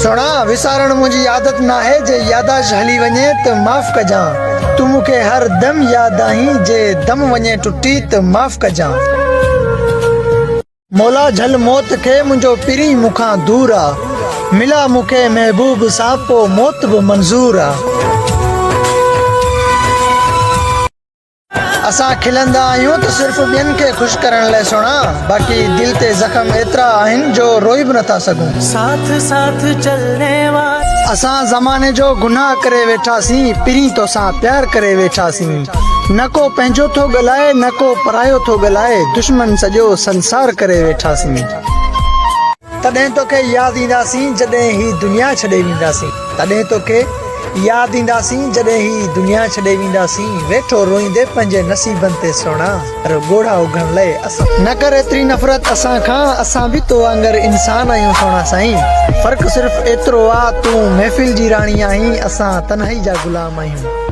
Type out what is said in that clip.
सोना विसारण मुझी आदत ना है जे यादाश हली वने तो माफ कजा तू मुखे हर दम याद आई जे दम वने टुटी तो माफ कजा मौला झल मौत के मुझो पिरी मुखा दूर आ मिला मुखे महबूब सापो मौत भी मंजूर आ असा खिलंदा आहियूं तो सिर्फ ॿियनि खे खुश करण लाइ सोना बाक़ी दिल ते ज़ख़म एतिरा आहिनि जो रोई भी नथा सघूं साथ साथ चलने वाले असां ज़माने जो गुनाह करे वेठासीं पिरी तोसां प्यार करे वेठासीं न को पंहिंजो थो ॻाल्हाए न को परायो थो ॻाल्हाए दुश्मन सॼो संसार करे वेठासीं तॾहिं तोखे यादि ईंदासीं जॾहिं ही दुनिया छॾे वेंदासीं तॾहिं तोखे यादि ईंदासीं जॾहिं ही दुनिया छॾे वेंदासीं वेठो रोईंदे पंहिंजे नसीबनि ते सोना पर ॻोढ़ा उगण लाइ असां न कर एतिरी नफ़रत असां खां असां बि तो वांगुरु इंसान आहियूं सोना साईं फ़र्क़ु सिर्फ़ु एतिरो आहे तूं महफ़िल जी राणी आहीं असां तन्हाई जा ग़ुलाम आहियूं।